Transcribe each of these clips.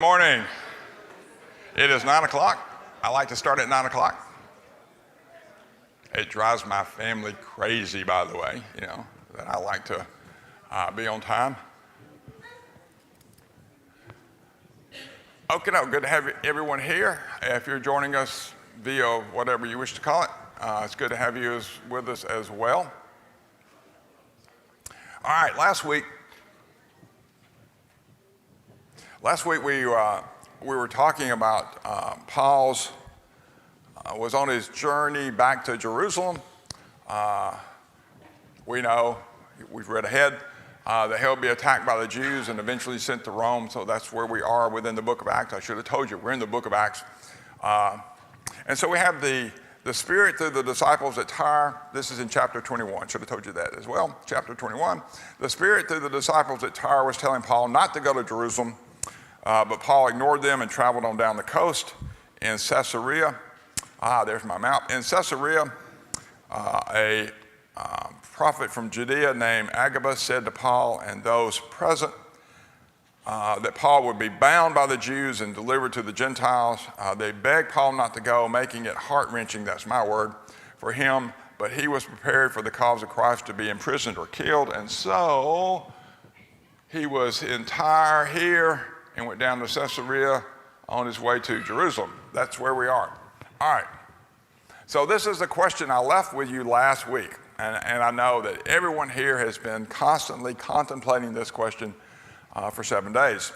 Morning. It is 9 o'clock. I like to start at 9 o'clock. It drives my family crazy, by the way, that I like to be on time. Okay, good to have everyone here. If you're joining us via whatever you wish to call it, it's good to have you with us as well. All right, last week we were talking about Paul's was on his journey back to Jerusalem. We know, we've read ahead, that he'll be attacked by the Jews and eventually sent to Rome. So that's where we are within the book of Acts. I should have told you, we're in the book of Acts. And so we have the Spirit through the disciples at Tyre. This is in chapter 21. Should have told you that as well. Chapter 21. The Spirit through the disciples at Tyre was telling Paul not to go to Jerusalem. But Paul ignored them and traveled on down the coast in Caesarea. There's my map. In Caesarea, a prophet from Judea named Agabus said to Paul and those present that Paul would be bound by the Jews and delivered to the Gentiles. They begged Paul not to go, making it heart-wrenching, that's my word, for him. But he was prepared for the cause of Christ to be imprisoned or killed. And so he was in Tyre here and went down to Caesarea on his way to Jerusalem. That's where we are. All right. So this is the question I left with you last week. And I know that everyone here has been constantly contemplating this question for 7 days.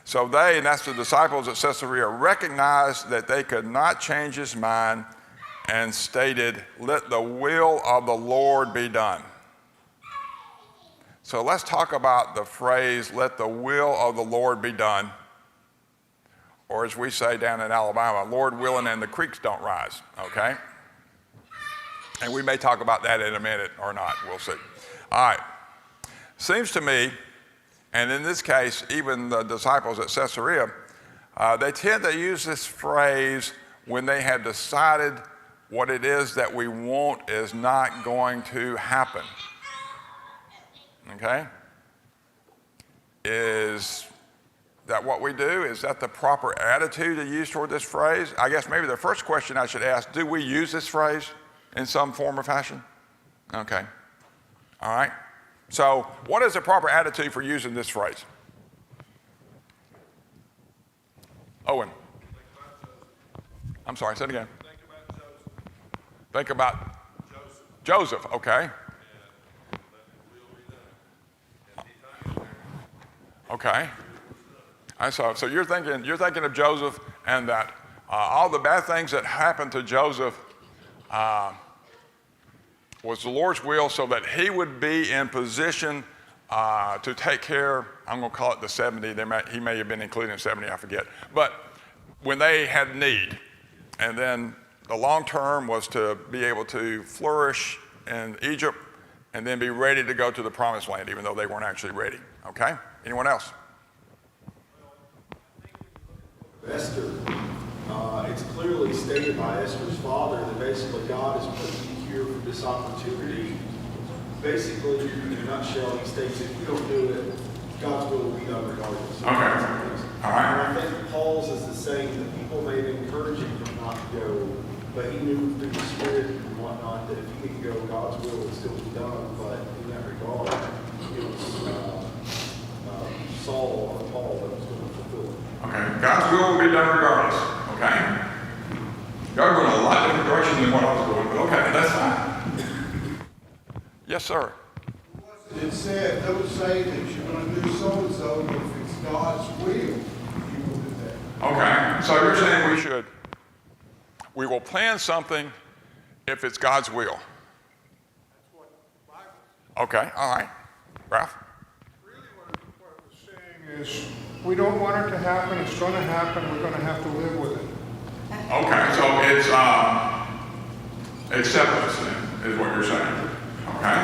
So they, and that's the disciples at Caesarea, recognized that they could not change his mind and stated, "Let the will of the Lord be done." So let's talk about the phrase, "let the will of the Lord be done," or as we say down in Alabama, "Lord willing and the creeks don't rise," okay? And we may talk about that in a minute or not, we'll see. All right, seems to me, and in this case, even the disciples at Caesarea, they tend to use this phrase when they have decided what it is that we want is not going to happen. Okay? Is that what we do? Is that the proper attitude to use toward this phrase? I guess maybe the first question I should ask, do we use this phrase in some form or fashion? Okay. All right. So what is the proper attitude for using this phrase? Owen. I'm sorry, say it again. Think about Joseph, okay. Okay. So you're thinking of Joseph, and that all the bad things that happened to Joseph was the Lord's will, so that he would be in position to take care. I'm going to call it the 70. He may have been included in 70. I forget. But when they had need, and then the long term was to be able to flourish in Egypt, and then be ready to go to the promised land, even though they weren't actually ready. Okay? Anyone else? Esther, it's clearly stated by Esther's father that basically God has put you here for this opportunity. Basically, in a nutshell, he states if we don't do it, God's will be done regardless. Okay. All right. And I think Paul's is the same, that people may have encouraged him not to go, but he knew through the Spirit and whatnot that if he could go, God's will would still be done. But in that regard, it was Saul or Paul that was going to fulfill it. Okay, God's will be done regardless, okay? Y'all going a lot different direction than what I was going, but okay, that's fine. Yes, sir. It said, don't say that you're going to do so-and-so, but if it's God's will, you will do that. Okay, so you're saying we will plan something if it's God's will. That's what the Bible says. Okay, all right. Ralph? Really what it was saying is, we don't want it to happen, it's going to happen, we're going to have to live with it. Okay, so it's acceptance then, is what you're saying. Okay,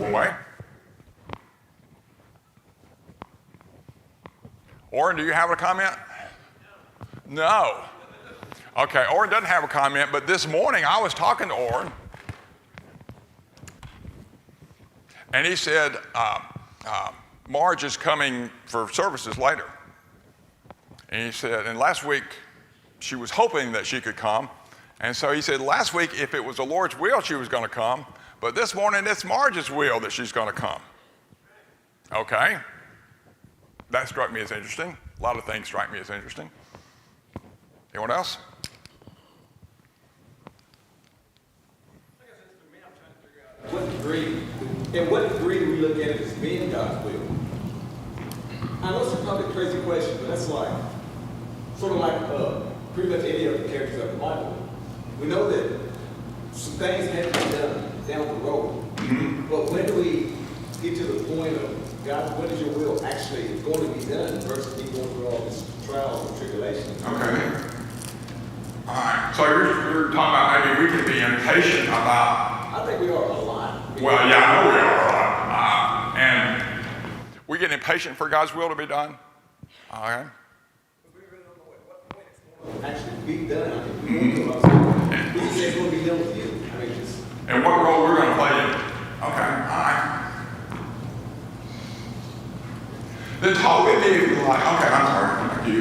one way. Orrin, do you have a comment? No. Okay, Orrin doesn't have a comment, but this morning I was talking to Orrin, and he said, Marge is coming for services later. And he said, and last week she was hoping that she could come. And so he said, last week, if it was the Lord's will, she was going to come. But this morning, it's Marge's will that she's going to come. Okay. That struck me as interesting. A lot of things strike me as interesting. Anyone else? In what degree do we look at it as being God's will? I know it's probably a crazy question, but that's like, sort of like pretty much any of the characters of the Bible. We know that some things have to be done down the road. Mm-hmm. But when do we get to the point of, God, when is your will actually going to be done versus me going through all these trials and tribulations? Okay. All right. So you're talking about maybe we can be impatient about. I think we are a lot. Well, yeah, I know we are a lot. And we get impatient for God's will to be done. Okay. We really don't know what point it's going to actually be done. I mean, we won't know. We just say it's going to be done with you. I mean, just. And what role we're going to play in it. Okay. All right. Then talk with me if you like. Okay, I'm sorry. Thank you.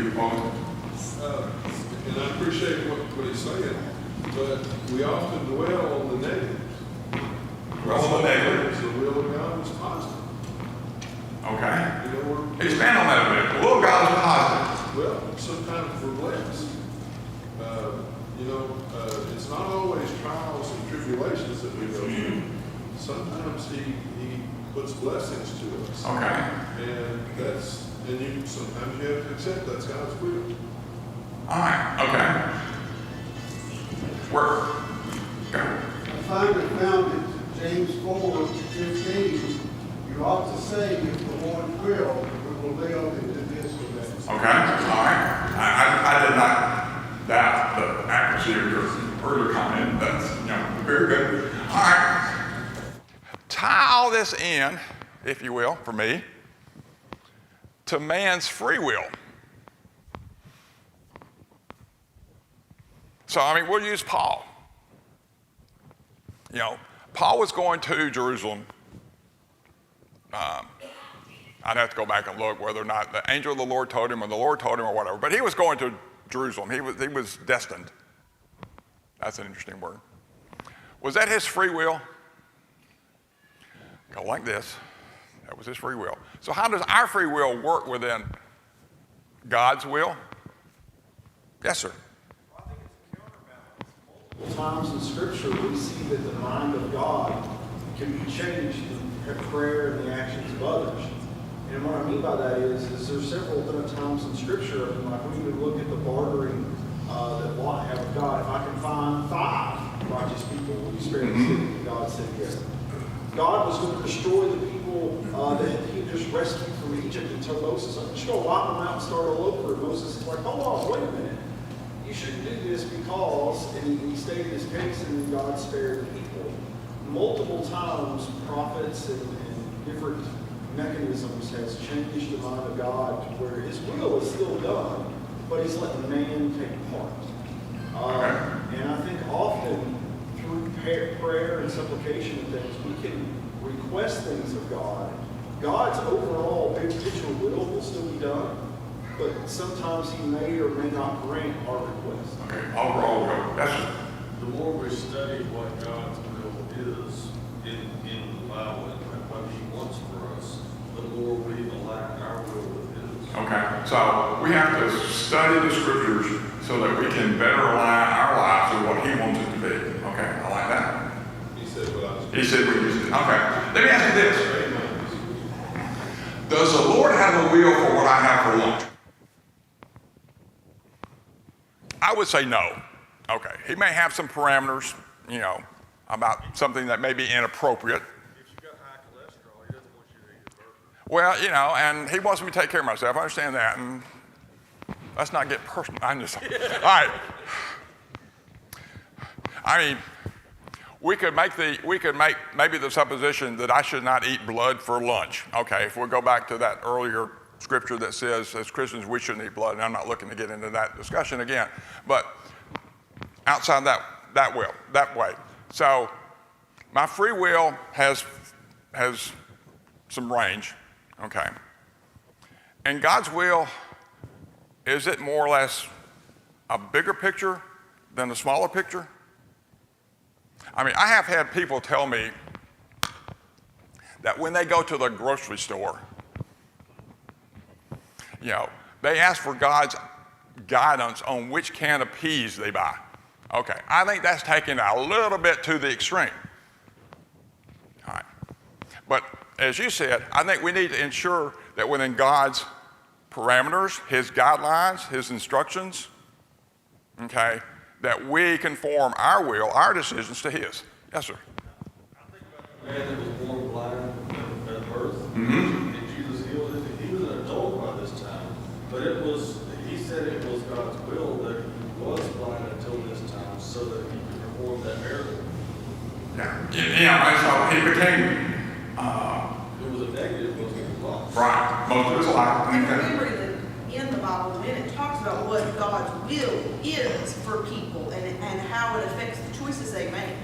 And I appreciate what he's saying, but we often dwell on the negatives. Dwell on the negatives. The will of God is positive. Okay. You know, Expand on that a bit. The will of God is positive. well, sometimes we're blessed. It's not always trials and tribulations that we go through. Sometimes he puts blessings to us. Okay. And sometimes you have to accept that's God's will. All right. Okay. Work. Go. I finally found it, James 4:15. You ought to say, if the Lord will, we will live into this or that. Okay. All right. I did not doubt the accuracy of your earlier comment. That's very good. All right. Tie all this in, if you will, for me, to man's free will. So, we'll use Paul. Paul was going to Jerusalem. I'd have to go back and look whether or not the angel of the Lord told him or the Lord told him or whatever. But he was going to Jerusalem. He was destined. That's an interesting word. Was that his free will? Go like this. That was his free will. So how does our free will work within God's will? Yes, sir. I think it's a counterbalance. Multiple times in Scripture, we see that the mind of God can be changed through prayer and the actions of others. And what I mean by that is there's several different times in Scripture, like when you look at the bartering that Lot had with God. If I can find 5 righteous people, will you spare the city? And God said yes. God was going to destroy the people that he just rescued from Egypt and told Moses, I'm just going to wipe them out and start all over. And Moses is like, hold on, wait a minute. You shouldn't do this because, and he stated his case, and God spared the people. Multiple times, prophets and different mechanisms has changed the mind of God to where his will is still done, but he's letting man take part. And I think often through prayer and supplication and things, we can request things of God. God's overall big picture will still be done, but sometimes he may or may not grant our request. Okay, overall will. That's The more we study what God's will is in the Bible and what he wants for us, the more we align our will with his. okay. So we have to study the scriptures so that we can better align our lives with what he wants it to be. Okay, I like that. He said what I was. He said we used it. Okay. Let me ask you this. Does the Lord have a will for what I have for lunch? I would say no. Okay. He may have some parameters, about something that may be inappropriate. If you've got high cholesterol, he doesn't want you to eat a burger. Well, and he wants me to take care of myself. I understand that. And let's not get personal. I'm just, all right. We could make maybe the supposition that I should not eat blood for lunch. Okay, if we go back to that earlier scripture that says as Christians we shouldn't eat blood, and I'm not looking to get into that discussion again, but outside that way. So my free will has some range, okay? And God's will is it more or less a bigger picture than a smaller picture? I mean, I have had people tell me that when they go to the grocery store, they ask for God's guidance on which can of peas they buy. Okay, I think that's taken a little bit to the extreme. All right. But as you said, I think we need to ensure that within God's parameters, his guidelines, his instructions, okay, that we conform our will, our decisions to his. Yes, sir. I think about the man that was born blind at birth, Mm-hmm. and Jesus healed him. He was an adult by this time, but he said it was God's will that he was blind until this time so that he could perform that miracle. And so he became, It was a negative, most of his life. right, most of his life. And Okay. remember that in the Bible, when it talks about what God's will is for people and how it affects the choices they make,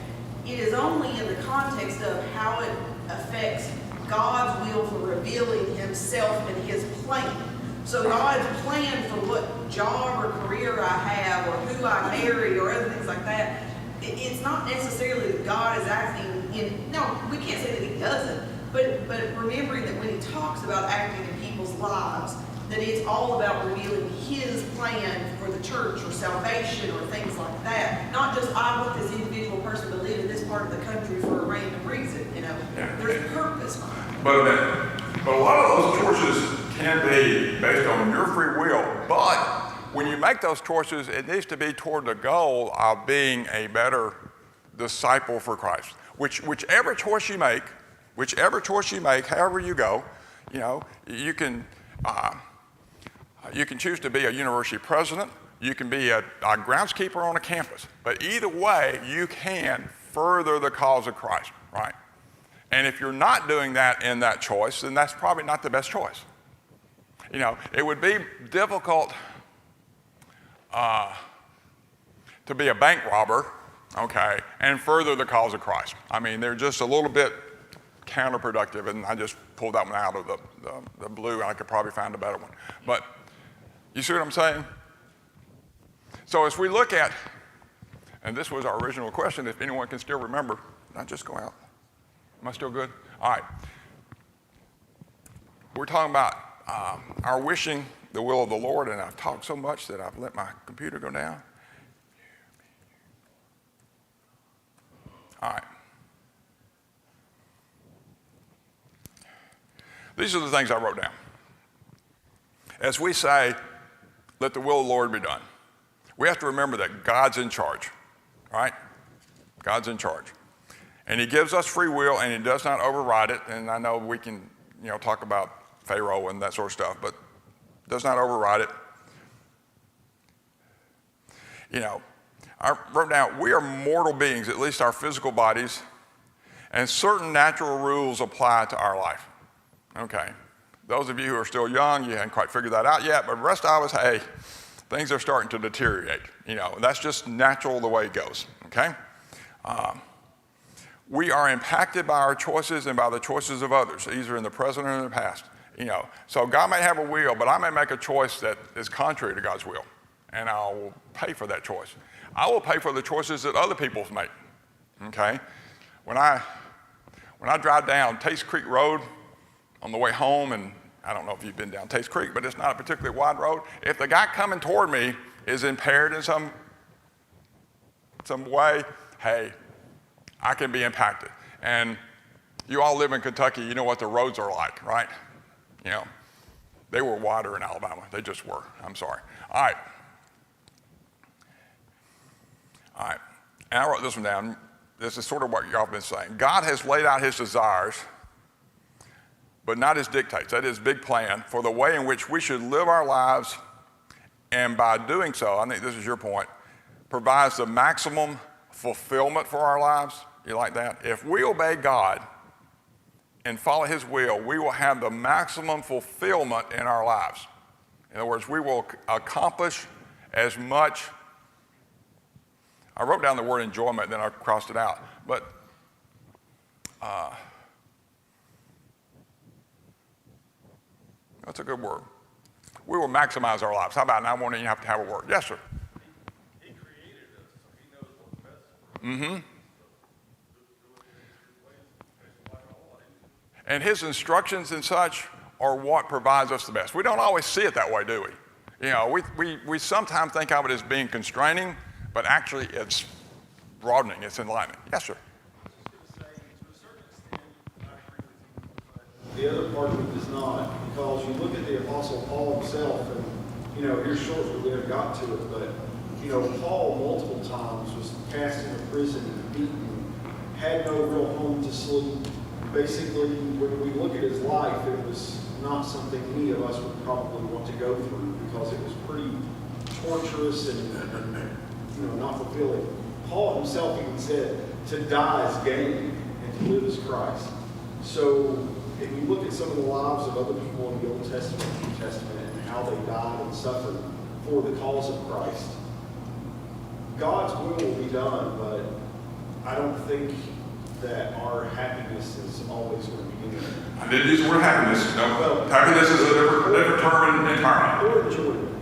it is only in the context of how it affects God's will for revealing himself and his plan. So God's plan for what job or career I have or who I marry or other things like that, it's not necessarily that God is acting in, no, we can't say that he doesn't, but remembering that when he talks about acting in people's lives, that it's all about revealing his plan for the church or salvation or things like that. Not just, I want this individual person to live in this part of the country for a random reason, Yeah. There's a purpose behind it. But a lot of those choices can be based on your free will. But when you make those choices, it needs to be toward the goal of being a better disciple for Christ. Whichever choice you make, however you go, you can choose to be a university president. You can be a groundskeeper on a campus. But either way, you can further the cause of Christ, right? And if you're not doing that in that choice, then that's probably not the best choice. It would be difficult to be a bank robber, okay, and further the cause of Christ. I mean, they're just a little bit counterproductive, and I just pulled that one out of the blue, and I could probably find a better one. But you see what I'm saying? So as we look at, and this was our original question, if anyone can still remember, not just go out. Am I still good? All right. We're talking about our wishing the will of the Lord, and I've talked so much that I've let my computer go down. All right. These are the things I wrote down. As we say, let the will of the Lord be done, we have to remember that God's in charge, right? God's in charge. And he gives us free will, and he does not override it. And I know we can, talk about Pharaoh and that sort of stuff, but does not override it. I wrote down, we are mortal beings, at least our physical bodies, and certain natural rules apply to our life. Okay. Those of you who are still young, you haven't quite figured that out yet, but the rest of us, hey, things are starting to deteriorate. That's just natural the way it goes, okay? We are impacted by our choices and by the choices of others, either in the present or in the past. So God may have a will, but I may make a choice that is contrary to God's will, and I will pay for that choice. I will pay for the choices that other people make. Okay, when I drive down Taste Creek Road on the way home, and I don't know if you've been down Taste Creek, but it's not a particularly wide road. If the guy coming toward me is impaired in some way, hey, I can be impacted. And you all live in Kentucky, you know what the roads are like, right? They were wider in Alabama. They just were. I'm sorry. All right. And I wrote this one down. This is sort of what y'all have been saying. God has laid out his desires, but not his dictates. That is his big plan for the way in which we should live our lives. And by doing so, I think this is your point, provides the maximum fulfillment for our lives. You like that? If we obey God and follow his will, we will have the maximum fulfillment in our lives. In other words, we will accomplish as much. I wrote down the word enjoyment, then I crossed it out. But that's a good word. we will maximize our lives. How about now? I won't even have to have a word. Yes, sir. He created us, so he knows what's best for us. Mm-hmm. And his instructions and such are what provides us the best. We don't always see it that way, do we? You know, we sometimes think of it as being constraining, but actually it's broadening, it's enlightening. Yes, sir. The other part of it is not, because you look at the Apostle Paul himself, and, you know, here's shortly we haven't got to it, but, you know, Paul multiple times was cast into prison and beaten, had no real home to sleep. Basically, when we look at his life, it was not something any of us would probably want to go through, because it was pretty torturous and you know, not fulfilling. Paul himself even said, to die is gain and to live is Christ. So if you look at some of the lives of other people in the Old Testament and New Testament and how they died and suffered for the cause of Christ, God's will be done, but I don't think that our happiness is always going to be in it. I didn't use the word happiness. No, Well, happiness is a different term entirely. Or enjoyment.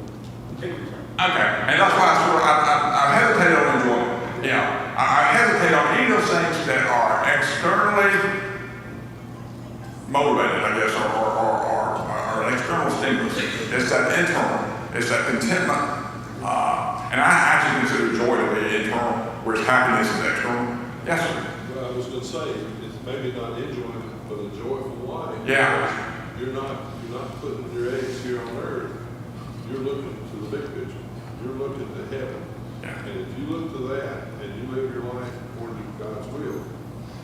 Take your time. Okay, and that's why I hesitate on enjoyment. You know, I hesitate on any of those things that are externally motivated, I guess, or an external stimulus. It's that internal, it's that contentment. And I actually consider joy to be internal, whereas happiness is external. Yes, sir. Well, I was going to say, it's maybe not enjoyment, but a joyful life. Yeah. You're not putting your eggs here on earth. You're looking to the big picture. You're looking to heaven. Yeah. And if you look to that and you live your life according to God's will,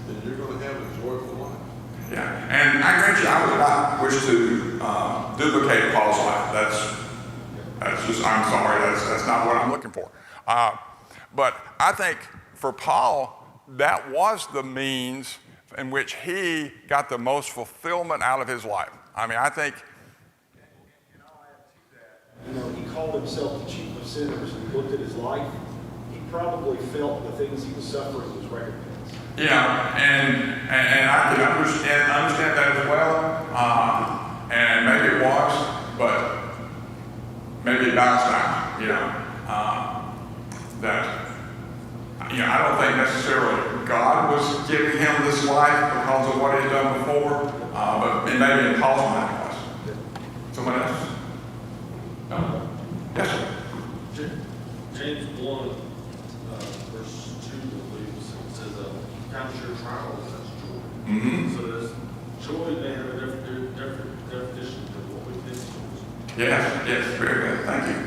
then you're going to have a joyful life. Yeah, and I grant you, I would not wish to duplicate Paul's life. That's just, I'm sorry, that's not what I'm looking for. But I think for Paul, that was the means in which he got the most fulfillment out of his life. I mean, I think. And I'll add to that. You know, he called himself the chief of sinners, and he looked at his life. He probably felt the things he was suffering was recompense. Yeah, and I can understand that as well. And maybe it was, but maybe it bounced out, you know. I don't think necessarily God was giving him this life because of what he had done before, but maybe in Paul's mind it was. Someone else? No? Yes, sir. James 1, verse 2, I believe, says, count your trials as joy. Mm-hmm. So this joy may have a different definition than what we think it is. Yes, very good. Thank you.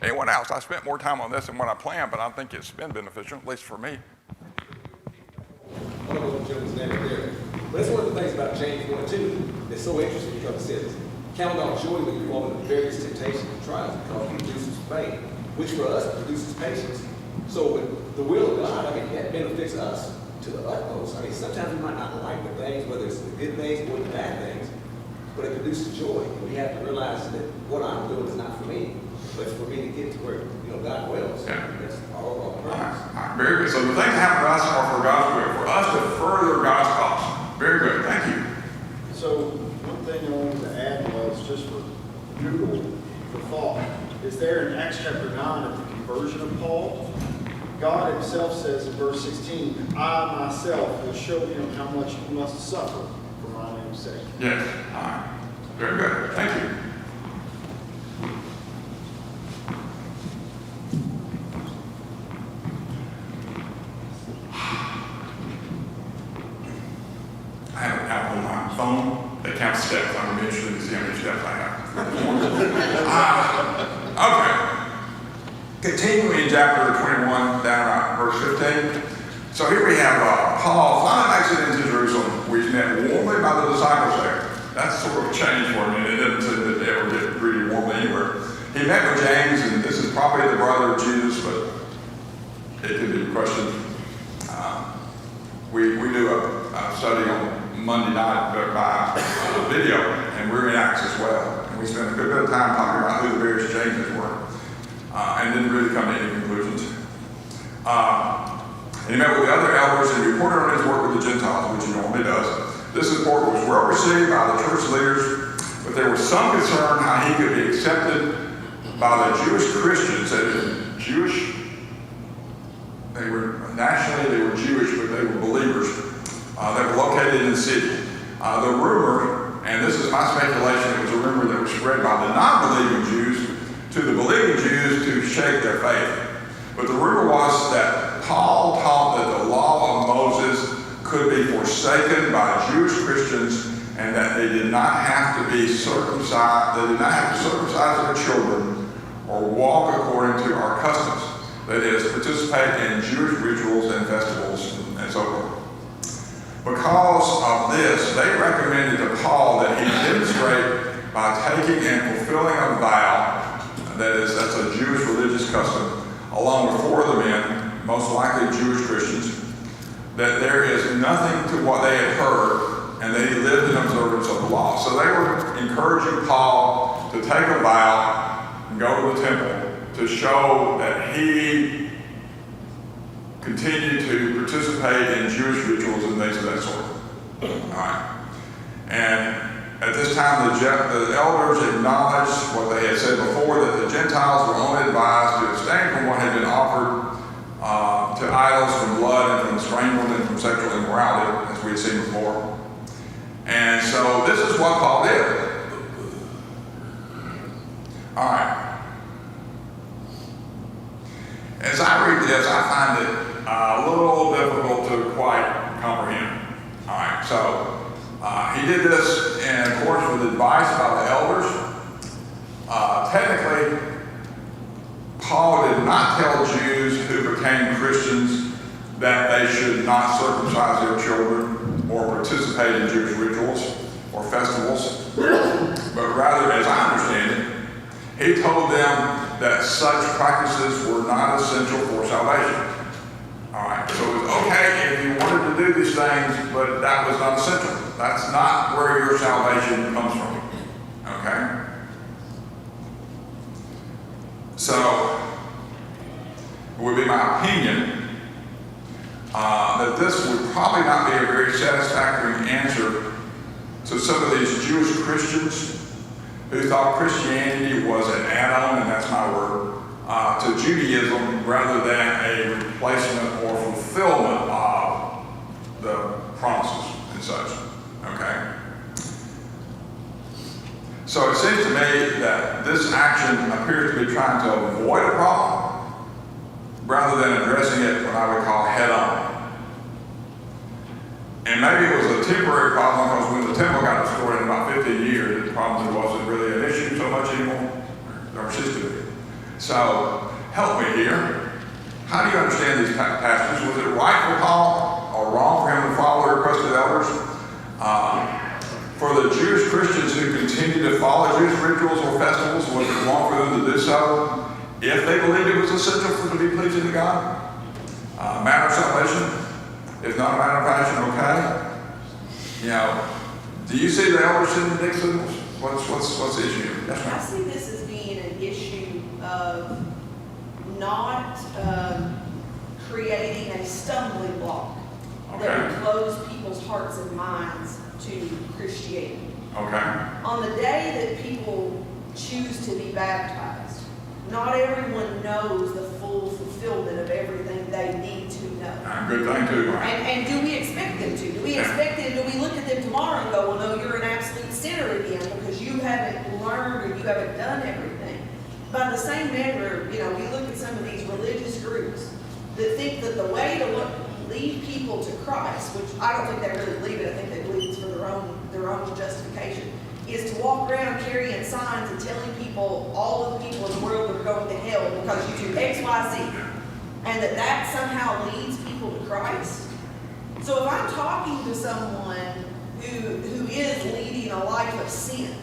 Anyone else? I spent more time on this than what I planned, but I think it's been beneficial, at least for me. I don't know what Jim was naming there. But that's one of the things about James 1:2 that's so interesting, because it says, count on joy when you fall into various temptations and trials, because it produces faith, which for us produces patience. So with the will of God, I mean, that benefits us to the utmost. I mean, sometimes we might not like the things, whether it's the good things or the bad things, but it produces joy. And we have to realize that what I'm doing is not for me, but it's for me to get to where, God wills. Yeah. That's our purpose. Very good. So the things that happen to us are for God's will, for us to further God's cause. Very good. Thank you. So one thing I wanted to add was, just for Google, for thought, is there in Acts chapter 9 of the conversion of Paul, God himself says in verse 16, I myself will show him how much he must suffer for my name's sake. Yes. All right. Very good. Thank you. I have an app on my phone that counts steps. I'm interested to see how many steps I have. Okay. Continuing in chapter 21, down at verse 15. So here we have Paul finally makes it into Jerusalem, where he's met warmly by the disciples there. That's sort of a change for me. It didn't say that they ever get greeted warmly anywhere. He met with James, and this is probably the brother of Jesus, but it could be questioned. We do a study on Monday night by video, and we're in Acts as well. And we spent a good bit of time talking about who the various Jameses were, and didn't really come to any conclusions. And he met with the other elders and reported on his work with the Gentiles, which he normally does. This report was well received by the church leaders, with there was some concern how he could be accepted by the Jewish Christians. That they were Jewish, but they were believers that were located in the city. The rumor, and this is my speculation, it was a rumor that was spread by the non-believing Jews to the believing Jews to shake their faith. But the rumor was that Paul taught that the law of Moses could be forsaken by Jewish Christians, and that they did not have to be circumcised, they did not have to circumcise their children or walk according to our customs. That is, participate in Jewish rituals and festivals and so forth. Because of this, they recommended to Paul that he demonstrate by taking and fulfilling a vow, that's a Jewish religious custom, along with 4 other men, most likely Jewish Christians, that there is nothing to what they had heard, and they lived in observance of the law. So they were encouraging Paul to take a vow and go to the temple to show that he continued to participate in Jewish rituals and things of that sort. All right. And at this time, the elders acknowledged what they had said before, that the Gentiles were only advised to abstain from what had been offered to idols, from blood, and from strangled, and from sexual immorality, as we had seen before. And so this is what Paul did. All right. As I read this, I find it a little difficult to quite comprehend. All right, so he did this in accordance with advice by the elders. Technically, Paul did not tell Jews who became Christians that they should not circumcise their children or participate in Jewish rituals or festivals, but rather, as I understand it, he told them that such practices were not essential for salvation. All right, so it was okay if you wanted to do these things, but that was not essential. That's not where your salvation comes from. Okay? So, it would be my opinion that this would probably not be a very satisfactory answer to some of these Jewish Christians who thought Christianity was an add-on, and that's my word, to Judaism rather than a replacement or fulfillment of the promises and such. Okay? So it seems to me that this action appears to be trying to avoid a problem rather than addressing it what I would call head-on. And maybe it was a temporary problem because when the temple got destroyed in about 15 years, it probably wasn't really an issue so much anymore, or ceased to be. So, help me here. How do you understand these passages? Was it right for Paul or wrong for him to follow the request of the elders? For the Jewish Christians who continue to follow Jewish rituals or festivals, was it wrong for them to do so if they believed it was essential for them to be pleasing to God? Matter of salvation? If not a matter of passion, okay? You know, do you see the elders sending dick signals? What's the issue? Yes, I ma'am. see this as being an issue of not creating a stumbling block that Okay. would close people's hearts and minds to Christianity. Okay. On the day that people choose to be baptized, not everyone knows the full fulfillment of everything they need to know. Good thing too, right? And do we expect them to? Do we expect them, do we look at them tomorrow and go, well, no, you're an absolute sinner again because you haven't learned or you haven't done everything? By the same measure, you know, we look at some of these religious groups that think that the way to lead people to Christ, which I don't think they really believe it, I think they believe it's for their own justification, is to walk around carrying signs and telling people, all of the people in the world that are going to hell because you do X, Y, Z. And that somehow leads people to Christ. So if I'm talking to someone who is leading a life of sin,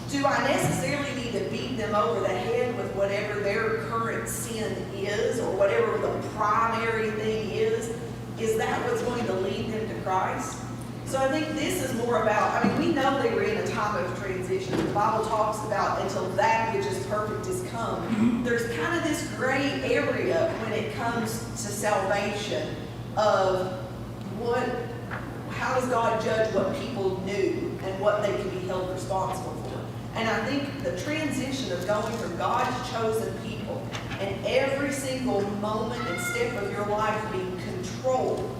do I necessarily need to beat them over the head with whatever their current sin is or whatever the primary thing is? Is that what's going to lead them to Christ? So I think this is more about, I mean, we know they were in a time of transition. The Bible talks about until that which is perfect is come. There's kind of this gray area when it comes to salvation of how does God judge what people knew and what they can be held responsible for. And I think the transition of going from God's chosen people and every single moment and step of your life being controlled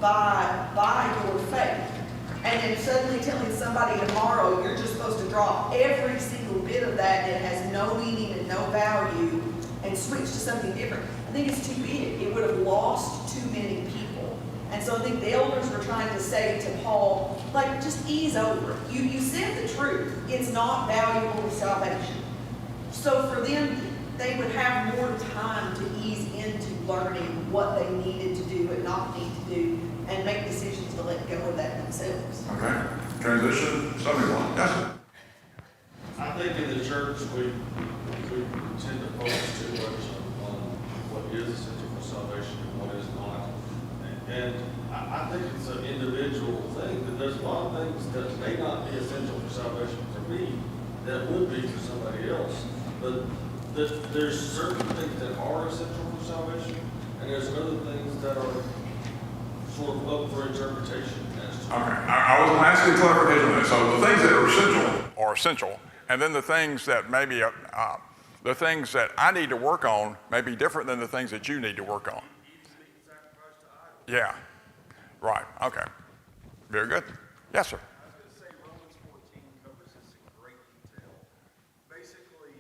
by your faith, and then suddenly telling somebody tomorrow you're just supposed to drop every single bit of that that has no meaning and no value and switch to something different. I think it's too big. It would have lost too many people. And so I think the elders were trying to say to Paul, like, just ease over it. You said the truth. It's not valuable to salvation. So for them, they would have more time to ease into learning what they needed to do and not need to do, and make decisions to let go of that themselves. Okay. Transition, somebody want, yes, sir. I think in the church, we tend to focus too much on what is essential for salvation and what is not. And I think it's an individual thing, that there's a lot of things that may not be essential for salvation for me that would be for somebody else. But there's certain things that are essential for salvation, and there's other things that are sort of up for interpretation. Okay, I was asking clarification on that. So the things that are essential, and then the things that maybe, the things that I need to work on may be different than the things that you need to work on. Yeah, right, okay. Very good. Yes, sir. I was going to say Romans 14 covers this in great detail. Basically,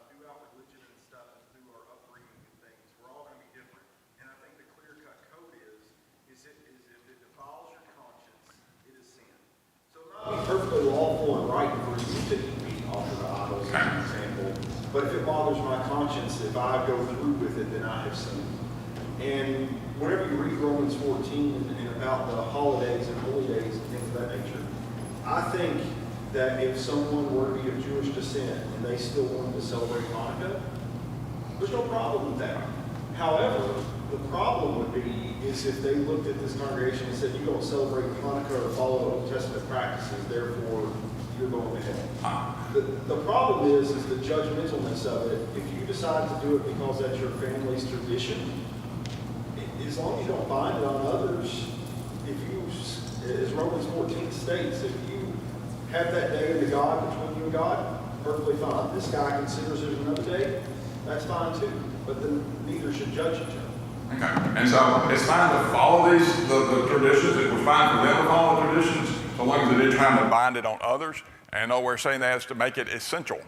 throughout religion and stuff, and through our upbringing and things, we're all going to be different. And I think the clear-cut code is if it defiles your conscience, it is sin. So it might be perfectly lawful and right for you to eat meat offered to idols, as an example. But if it bothers my conscience, if I go through with it, then I have sinned. And whenever you read Romans 14 and about the holidays and holy days and things of that nature, I think that if someone were to be of Jewish descent and they still wanted to celebrate Hanukkah, there's no problem with that. However, the problem would be is if they looked at this congregation and said, you don't celebrate Hanukkah or follow Old Testament practices, therefore you're going to hell. The problem is the judgmentalness of it. If you decide to do it because that's your family's tradition, as long as you don't bind it on others, if you, as Romans 14 states, if you have that day in the God between you and God, perfectly fine. This guy considers there's another day, that's fine too. But then neither should judge each other. Okay, and so it's fine to follow the traditions. It was fine for them to follow the traditions, so long as they didn't try to bind it on others. And no, we're saying that is to make it essential,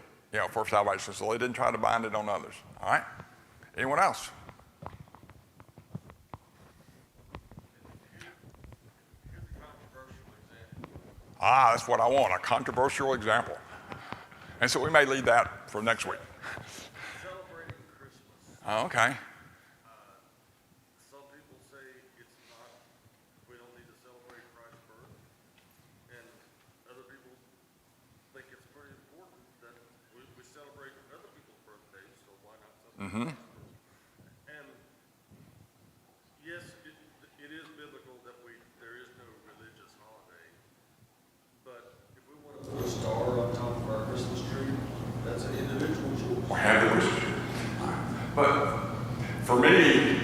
for salvation. So they didn't try to bind it on others. All right? Anyone else? That's what I want, a controversial example. And so we may leave that for next week. Celebrating Christmas. Oh, okay. Some people say it's not, we don't need to celebrate Christ's birth. And other people think it's pretty important that we celebrate other people's birthdays, so why not celebrate Christ's birth? And yes, it is biblical that there is no religious holiday. But if we want to put a star on top of our Christmas tree, that's an individual choice. We have the Christmas tree. But for me,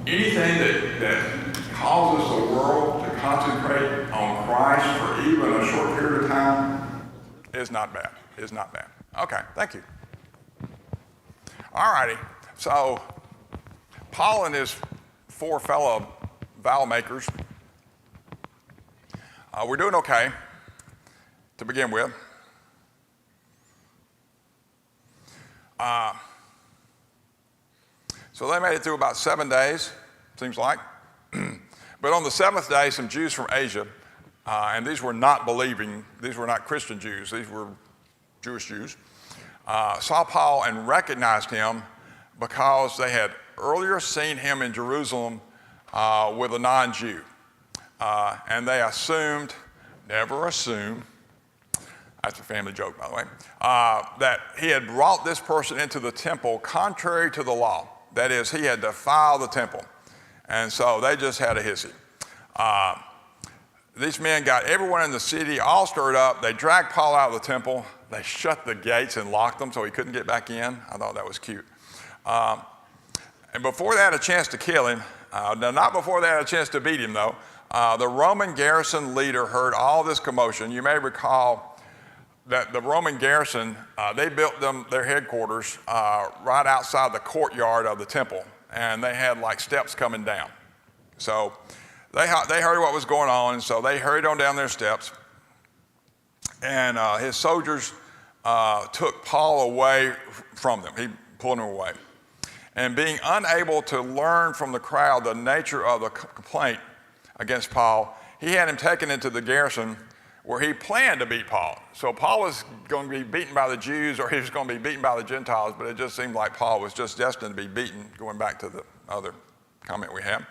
anything that causes the world to concentrate on Christ for even a short period of time is not bad. Is not bad. Okay, thank you. All righty. So Paul and his four fellow vow makers, we're doing okay to begin with. So they made it through about 7 days, seems like. But on the seventh day, some Jews from Asia, and these were not believing, these were not Christian Jews, these were Jewish Jews, saw Paul and recognized him because they had earlier seen him in Jerusalem with a non-Jew. And they assumed, never assume, that's a family joke, by the way, that he had brought this person into the temple contrary to the law. That is, he had defiled the temple. And so they just had a hissy. These men got everyone in the city all stirred up. They dragged Paul out of the temple. They shut the gates and locked them so he couldn't get back in. I thought that was cute. And before they had a chance to kill him, not before they had a chance to beat him though, the Roman garrison leader heard all this commotion. You may recall that the Roman garrison, they built their headquarters right outside the courtyard of the temple, and they had like steps coming down. So they heard what was going on, and so they hurried on down their steps, and his soldiers took Paul away from them. He pulled him away. And being unable to learn from the crowd the nature of the complaint against Paul, he had him taken into the garrison where he planned to beat Paul. So Paul was going to be beaten by the Jews, or he was going to be beaten by the Gentiles, but it just seemed like Paul was just destined to be beaten, going back to the other comment we had.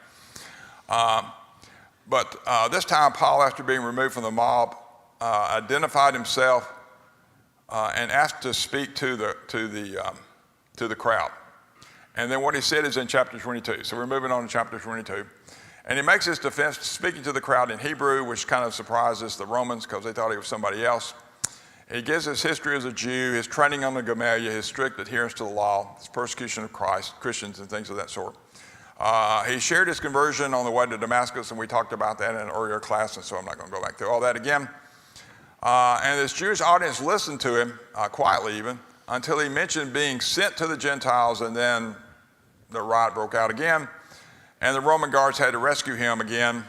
But this time, Paul, after being removed from the mob, identified himself and asked to speak to the crowd. And then what he said is in chapter 22. So we're moving on to chapter 22. And he makes his defense speaking to the crowd in Hebrew, which kind of surprises the Romans because they thought he was somebody else. He gives his history as a Jew, his training on the Gamaliel, his strict adherence to the law, his persecution of Christians and things of that sort. He shared his conversion on the way to Damascus, and we talked about that in an earlier class, and so I'm not going to go back through all that again. And this Jewish audience listened to him, quietly even, until he mentioned being sent to the Gentiles, and then the riot broke out again. And the Roman guards had to rescue him again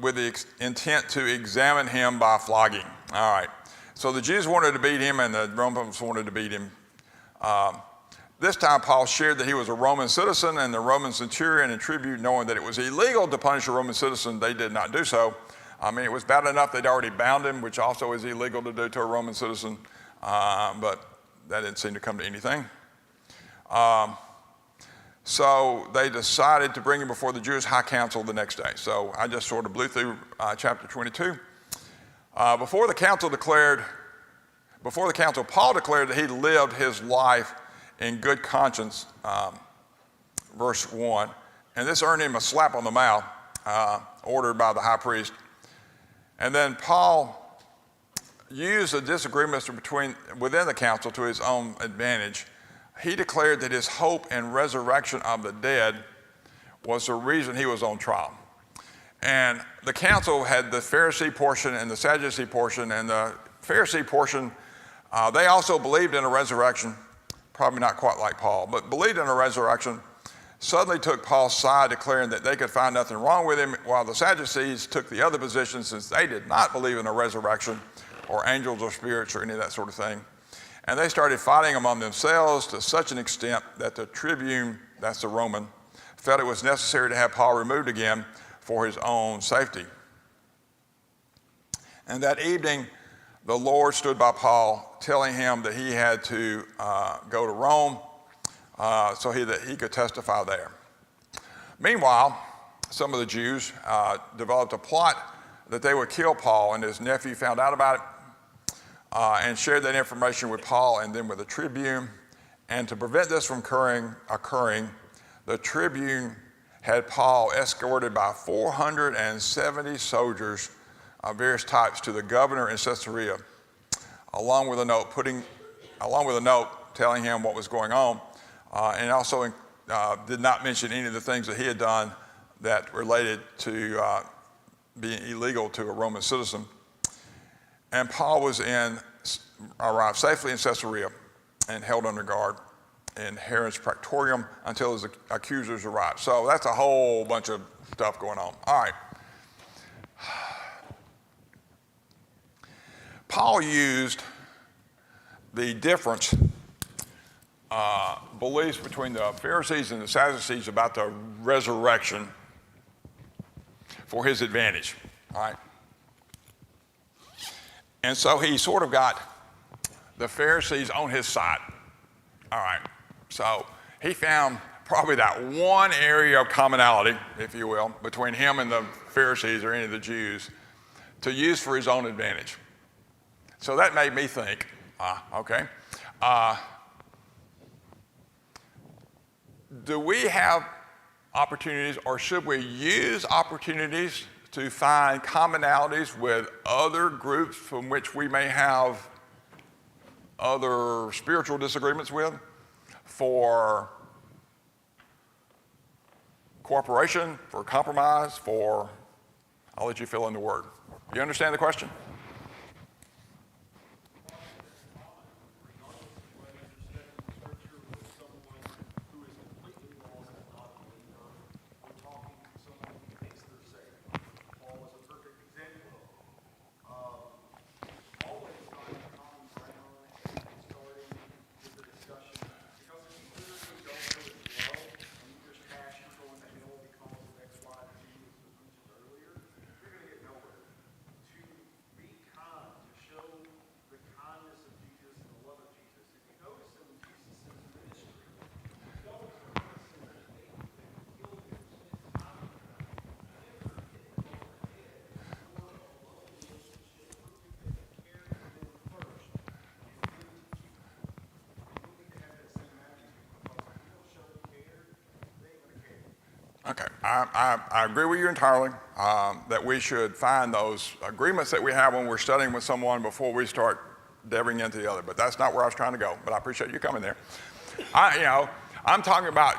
with the intent to examine him by flogging. All right. So the Jews wanted to beat him and the Romans wanted to beat him. This time Paul shared that he was a Roman citizen, and the Roman centurion and tribune, knowing that it was illegal to punish a Roman citizen, they did not do so. I mean, it was bad enough they'd already bound him, which also is illegal to do to a Roman citizen, but that didn't seem to come to anything. So they decided to bring him before the Jewish high council the next day. So I just sort of blew through chapter 22. Before the council, Paul declared that he lived his life in good conscience, verse 1. And this earned him a slap on the mouth, ordered by the high priest. And then Paul used the disagreements within the council to his own advantage. He declared that his hope and resurrection of the dead was the reason he was on trial. And the council had the Pharisee portion and the Sadducee portion, and the Pharisee portion, they also believed in a resurrection, probably not quite like Paul, but believed in a resurrection, suddenly took Paul's side, declaring that they could find nothing wrong with him, while the Sadducees took the other position since they did not believe in a resurrection or angels or spirits or any of that sort of thing. And they started fighting among themselves to such an extent that the tribune, that's the Roman, felt it was necessary to have Paul removed again for his own safety. And that evening, the Lord stood by Paul, telling him that he had to go to Rome so that he could testify there. Meanwhile, some of the Jews developed a plot that they would kill Paul, and his nephew found out about it and shared that information with Paul and then with the tribune. And to prevent this from occurring, the tribune had Paul escorted by 470 soldiers of various types to the governor in Caesarea, along with a note telling him what was going on, and also did not mention any of the things that he had done that related to being illegal to a Roman citizen. And Paul arrived safely in Caesarea and held under guard in Herod's Praetorium until his accusers arrived. So that's a whole bunch of stuff going on. All right. Paul used the difference beliefs between the Pharisees and the Sadducees about the resurrection for his advantage. All right. And so he sort of got the Pharisees on his side. All right. So he found probably that one area of commonality, if you will, between him and the Pharisees or any of the Jews to use for his own advantage. So that made me think, do we have opportunities, or should we use opportunities to find commonalities with other groups from which we may have other spiritual disagreements with, for cooperation, for compromise, I'll let you fill in the word. You understand the question? Okay, I agree with you entirely that we should find those agreements that we have when we're studying with someone before we start delving into the other. But that's not where I was trying to go. But I appreciate you coming there. I'm talking about